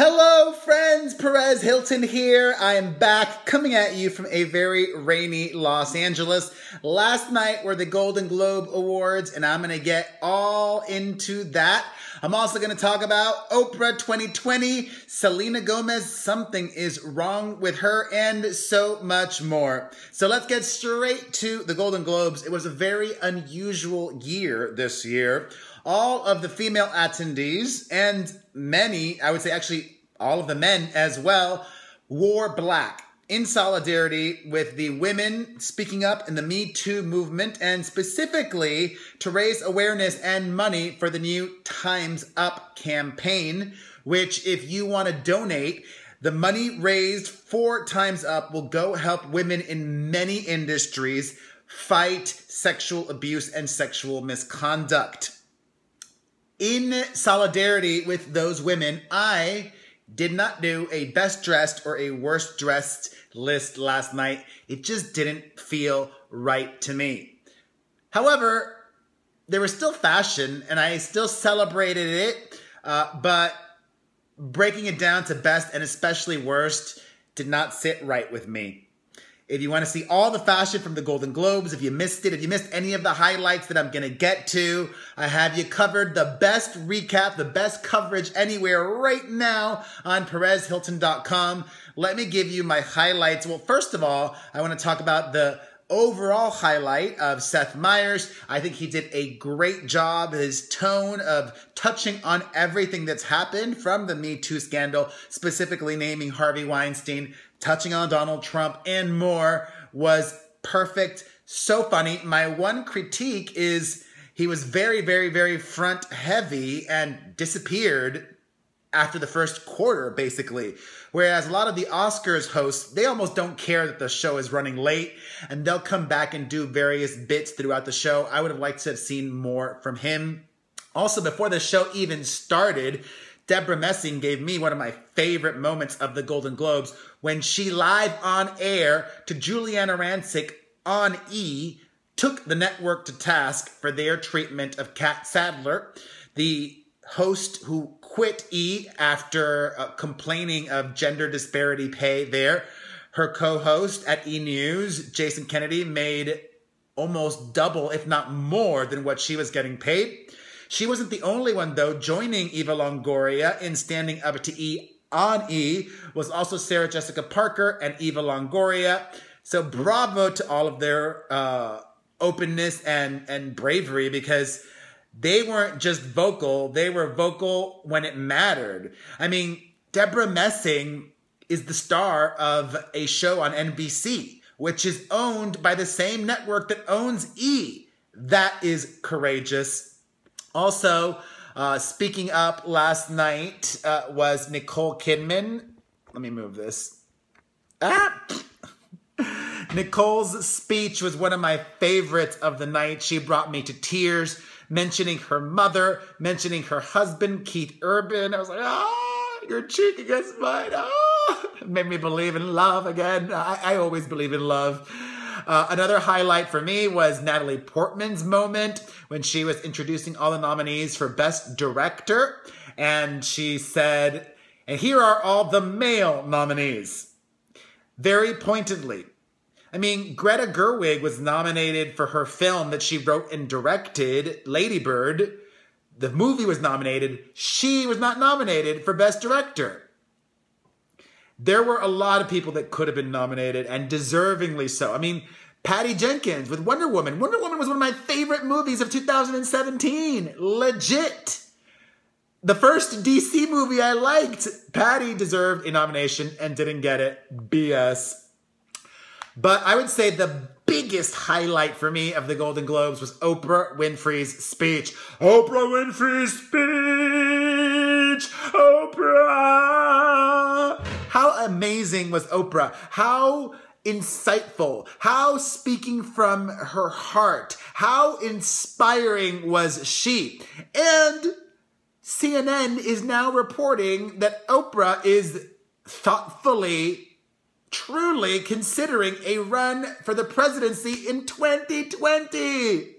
Hello friends, Perez Hilton here. I am back coming at you from a very rainy Los Angeles. Last night were the Golden Globe Awards and I'm going to get all into that. I'm also going to talk about Oprah 2020, Selena Gomez, something is wrong with her, and so much more. So let's get straight to the Golden Globes. It was a very unusual year this year. All of the female attendees and many, I would say actually all of the men as well, wore black in solidarity with the women speaking up in the Me Too movement and specifically to raise awareness and money for the new Time's Up campaign, which if you want to donate, the money raised for Time's Up will go help women in many industries fight sexual abuse and sexual misconduct. In solidarity with those women, I did not do a best dressed or a worst dressed list last night. It just didn't feel right to me. However, there was still fashion and I still celebrated it, but breaking it down to best and especially worst did not sit right with me. If you want to see all the fashion from the Golden Globes, if you missed it, if you missed any of the highlights that I'm going to get to, I have you covered. The best recap, the best coverage anywhere right now on PerezHilton.com. Let me give you my highlights. Well, first of all, I want to talk about the overall highlight of Seth Meyers. I think he did a great job. His tone of touching on everything that's happened from the Me Too scandal, specifically naming Harvey Weinstein, touching on Donald Trump and more, was perfect. So funny. My one critique is he was very, very, very front heavy and disappeared after the first quarter, basically. Whereas a lot of the Oscars hosts, they almost don't care that the show is running late and they'll come back and do various bits throughout the show. I would have liked to have seen more from him. Also, before the show even started, Deborah Messing gave me one of my favorite moments of the Golden Globes when she live on air to Juliana Rancic on E! Took the network to task for their treatment of Kat Sadler, the host who quit E! After complaining of gender disparity pay there. Her co-host at E! News, Jason Kennedy, made almost double, if not more, than what she was getting paid. She wasn't the only one, though. Joining Eva Longoria in standing up to E! On E! was also Sarah Jessica Parker and Eva Longoria. So bravo to all of their openness and bravery, because they weren't just vocal, they were vocal when it mattered. I mean, Deborah Messing is the star of a show on NBC, which is owned by the same network that owns E! That is courageous. Also, speaking up last night was Nicole Kidman. Let me move this. Nicole's speech was one of my favorites of the night. She brought me to tears, mentioning her mother, mentioning her husband, Keith Urban. I was like, your cheek against mine. It made me believe in love again. I always believe in love. Another highlight for me was Natalie Portman's moment when she was introducing all the nominees for Best Director. And she said, and here are all the male nominees. Very pointedly. I mean, Greta Gerwig was nominated for her film that she wrote and directed, Lady Bird. The movie was nominated. She was not nominated for Best Director. There were a lot of people that could have been nominated, and deservingly so. I mean, Patty Jenkins with Wonder Woman. Wonder Woman was one of my favorite movies of 2017. Legit. The first DC movie I liked. Patty deserved a nomination and didn't get it. BS. But I would say the biggest highlight for me of the Golden Globes was Oprah Winfrey's speech. Oprah Winfrey's speech! Oprah! How amazing was Oprah? How insightful? How speaking from her heart? How inspiring was she? And CNN is now reporting that Oprah is thoughtfully, truly considering a run for the presidency in 2020.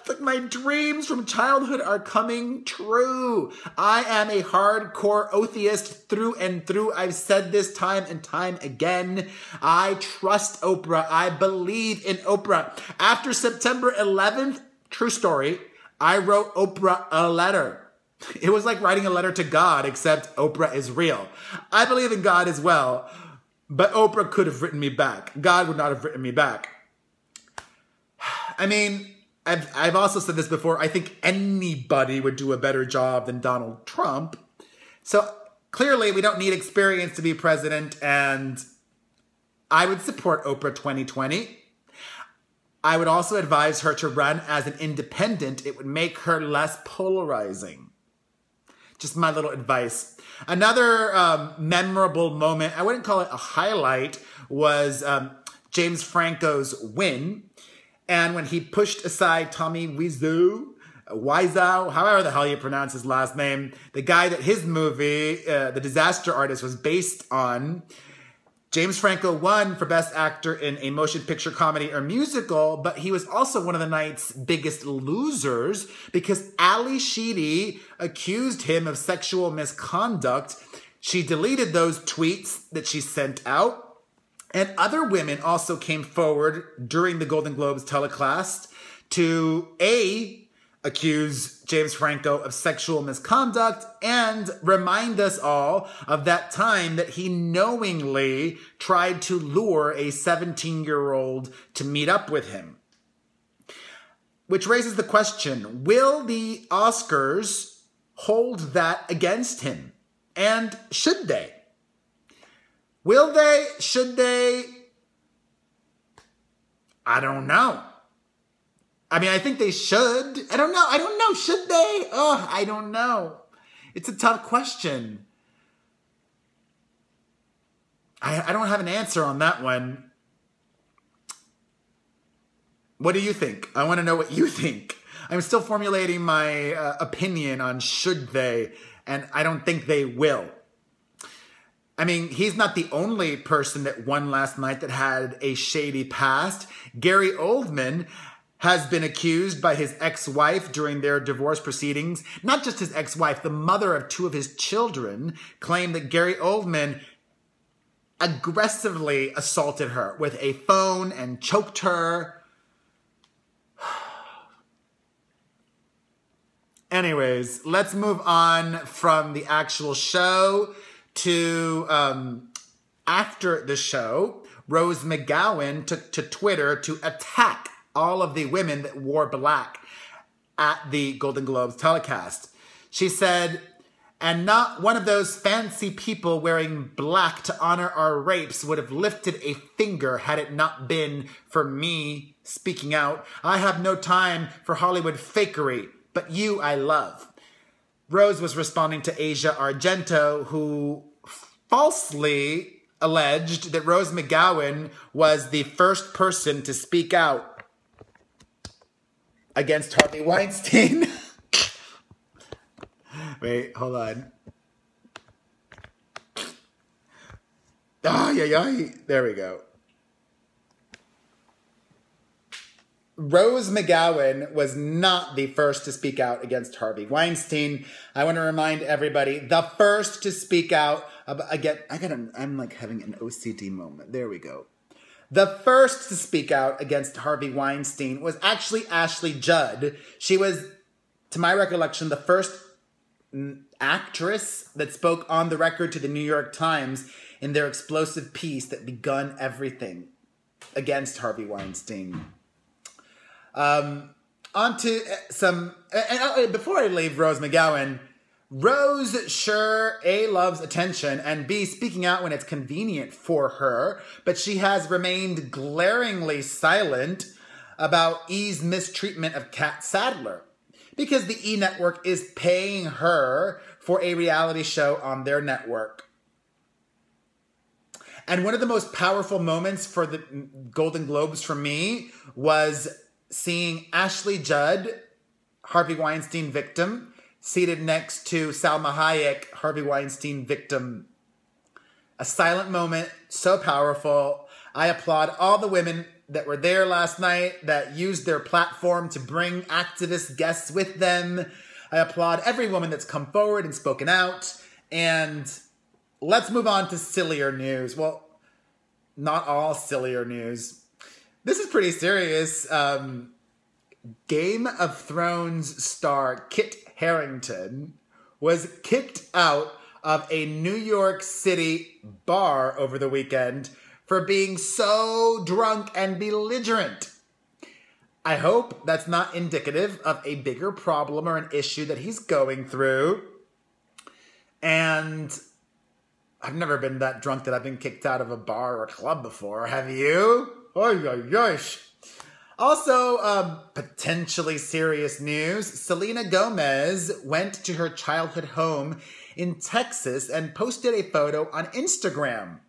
The that my dreams from childhood are coming true. I am a hardcore atheist through and through. I've said this time and time again. I trust Oprah. I believe in Oprah. After September 11th, true story, I wrote Oprah a letter. It was like writing a letter to God, except Oprah is real. I believe in God as well, but Oprah could have written me back. God would not have written me back. I mean, I've also said this before. I think anybody would do a better job than Donald Trump. So clearly we don't need experience to be president, and I would support Oprah 2020. I would also advise her to run as an independent. It would make her less polarizing. Just my little advice. Another memorable moment, I wouldn't call it a highlight, was James Franco's win. And when he pushed aside Tommy Wiseau, however the hell you pronounce his last name, the guy that his movie, The Disaster Artist, was based on, James Franco won for Best Actor in a Motion Picture Comedy or Musical, but he was also one of the night's biggest losers because Ali Sheedy accused him of sexual misconduct. She deleted those tweets that she sent out. And other women also came forward during the Golden Globes telecast to accuse James Franco of sexual misconduct and remind us all of that time that he knowingly tried to lure a 17-year-old to meet up with him. Which raises the question, will the Oscars hold that against him? And should they? Will they? Should they? I don't know. I mean, I think they should. I don't know. Should they? Oh, I don't know. It's a tough question. I don't have an answer on that one. What do you think? I want to know what you think. I'm still formulating my opinion on should they, and I don't think they will. I mean, he's not the only person that won last night that had a shady past. Gary Oldman has been accused by his ex-wife during their divorce proceedings. Not just his ex-wife, the mother of two of his children claimed that Gary Oldman aggressively assaulted her with a phone and choked her. Anyways, let's move on from the actual show to after the show. Rose McGowan took to Twitter to attack all of the women that wore black at the Golden Globes telecast. She said, and not one of those fancy people wearing black to honor our rapes would have lifted a finger had it not been for me speaking out. I have no time for Hollywood fakery, but you I love. Rose was responding to Asia Argento, who falsely alleged that Rose McGowan was the first person to speak out against Harvey Weinstein. Wait, hold on. There we go. Rose McGowan was not the first to speak out against Harvey Weinstein. I want to remind everybody, the first to speak out I'm like having an OCD moment. There we go. The first to speak out against Harvey Weinstein was actually Ashley Judd. She was, to my recollection, the first actress that spoke on the record to the New York Times in their explosive piece that begun everything against Harvey Weinstein. On to some, before I leave Rose McGowan, Rose sure A, loves attention, and B, speaking out when it's convenient for her, but she has remained glaringly silent about E's mistreatment of Kat Sadler, because the E! Network is paying her for a reality show on their network. And one of the most powerful moments for the Golden Globes for me was seeing Ashley Judd, Harvey Weinstein victim, seated next to Salma Hayek, Harvey Weinstein victim. A silent moment, so powerful. I applaud all the women that were there last night that used their platform to bring activist guests with them. I applaud every woman that's come forward and spoken out. And let's move on to sillier news. Well, not all sillier news. This is pretty serious. Game of Thrones star Kit Harington was kicked out of a New York City bar over the weekend for being so drunk and belligerent. I hope that's not indicative of a bigger problem or an issue that he's going through. And I've never been that drunk that I've been kicked out of a bar or a club before. Have you? Also, potentially serious news. Selena Gomez went to her childhood home in Texas and posted a photo on Instagram.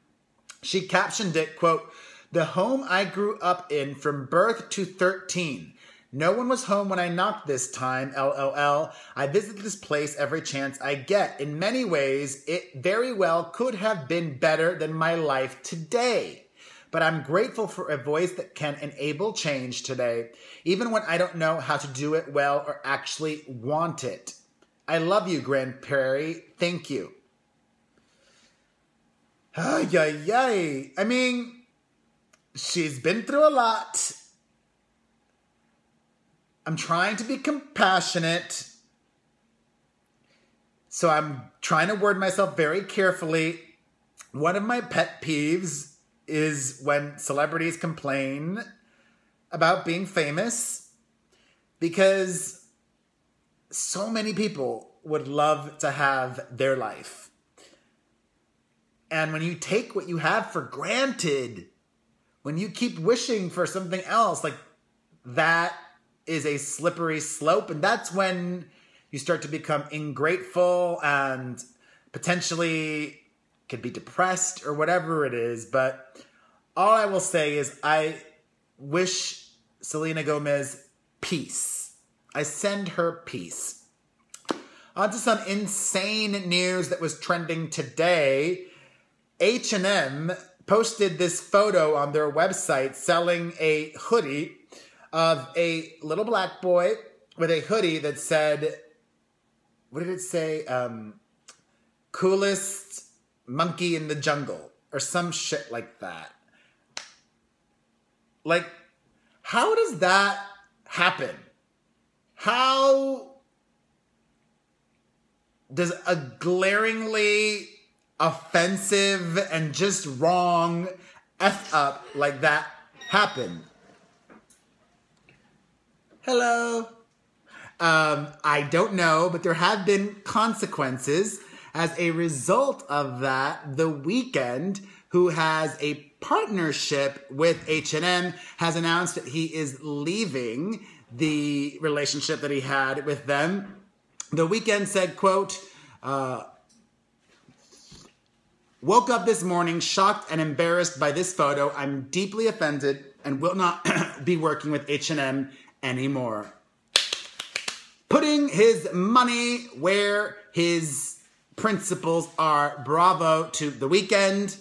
She captioned it, quote, "The home I grew up in from birth to 13. No one was home when I knocked this time, LOL. I visit this place every chance I get. In many ways, it very well could have been better than my life today. But I'm grateful for a voice that can enable change today, even when I don't know how to do it well or actually want it. I love you, Grand Prairie. Thank you." I mean, she's been through a lot. I'm trying to be compassionate, so I'm trying to word myself very carefully. One of my pet peeves is when celebrities complain about being famous, because so many people would love to have their life. And when you take what you have for granted, when you keep wishing for something else, like that is a slippery slope. And that's when you start to become ingrateful and potentially could be depressed or whatever it is. But all I will say is I wish Selena Gomez peace. I send her peace. On to some insane news that was trending today. H&M posted this photo on their website selling a hoodie of a little black boy with a hoodie that said, what did it say? Coolest monkey in the jungle or some shit like that. Like, how does that happen? How does a glaringly offensive and just wrong F up like that happen? Hello. I don't know, but there have been consequences as a result of that. The Weeknd, who has a partnership with H&M, has announced that he is leaving the relationship that he had with them. The Weeknd said, quote, "Woke up this morning shocked and embarrassed by this photo. I'm deeply offended and will not be working with H&M anymore." Putting his money where his principles are. Bravo to The Weeknd.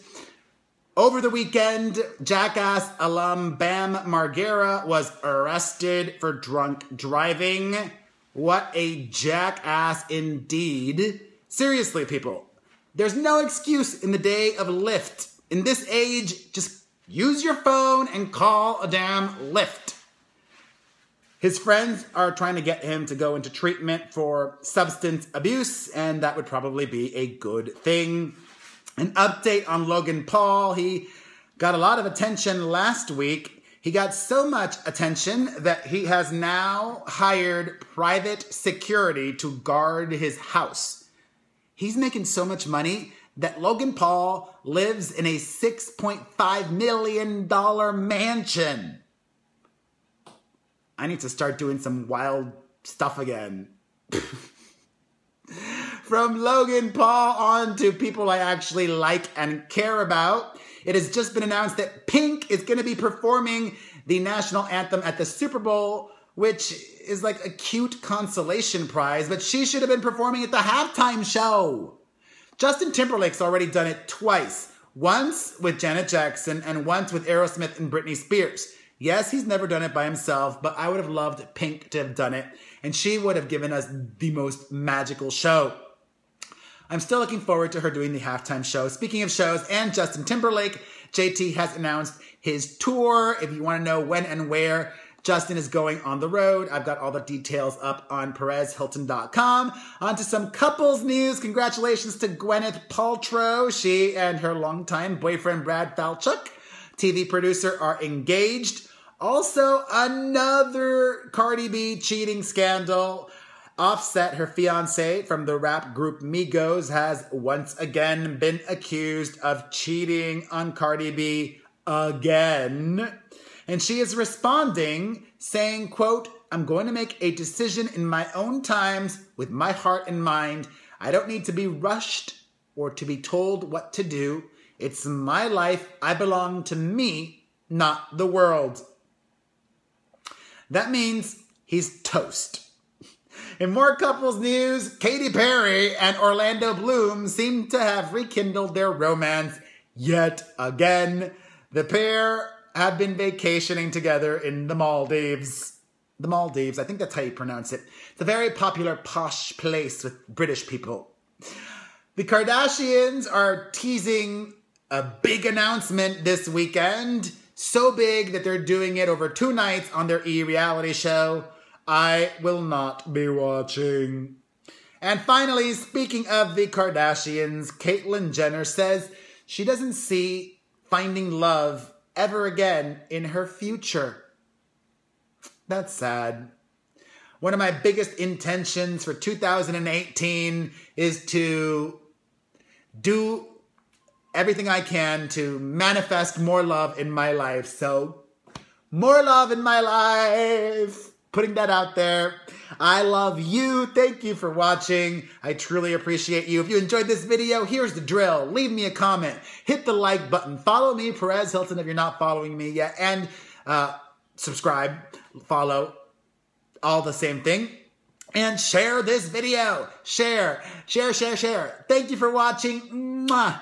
Over the weekend, Jackass alum Bam Margera was arrested for drunk driving. What a jackass indeed. Seriously, people. There's no excuse in the day of Lyft. In this age, just use your phone and call a damn Lyft. His friends are trying to get him to go into treatment for substance abuse, and that would probably be a good thing. An update on Logan Paul. He got a lot of attention last week. He got so much attention that he has now hired private security to guard his house. He's making so much money that Logan Paul lives in a $6.5 million mansion. I need to start doing some wild stuff again. From Logan Paul on to people I actually like and care about. It has just been announced that Pink is going to be performing the national anthem at the Super Bowl, which is like a cute consolation prize, but she should have been performing at the halftime show. Justin Timberlake's already done it twice. Once with Janet Jackson and once with Aerosmith and Britney Spears. Yes, he's never done it by himself, but I would have loved Pink to have done it, and she would have given us the most magical show. I'm still looking forward to her doing the halftime show. Speaking of shows and Justin Timberlake, JT has announced his tour. If you want to know when and where Justin is going on the road, I've got all the details up on PerezHilton.com. On to some couples news. Congratulations to Gwyneth Paltrow. She and her longtime boyfriend Brad Falchuk, TV producer, are engaged. Also, another Cardi B cheating scandal. Offset, her fiance from the rap group Migos, has once again been accused of cheating on Cardi B again. And she is responding, saying, quote, "I'm going to make a decision in my own times with my heart in mind. I don't need to be rushed or to be told what to do. It's my life. I belong to me, not the world." That means he's toast. In more couples news, Katy Perry and Orlando Bloom seem to have rekindled their romance yet again. The pair have been vacationing together in the Maldives. The Maldives, I think that's how you pronounce it. It's a very popular posh place with British people. The Kardashians are teasing a big announcement this weekend. So big that they're doing it over 2 nights on their reality show. I will not be watching. And finally, speaking of the Kardashians, Caitlyn Jenner says she doesn't see finding love ever again in her future. That's sad. One of my biggest intentions for 2018 is to do everything I can to manifest more love in my life. So, more love in my life. Putting that out there. I love you. Thank you for watching. I truly appreciate you. If you enjoyed this video, here's the drill. Leave me a comment. Hit the like button. Follow me, Perez Hilton, if you're not following me yet. And subscribe, follow, all the same thing. And share this video. Share. Thank you for watching. Mwah.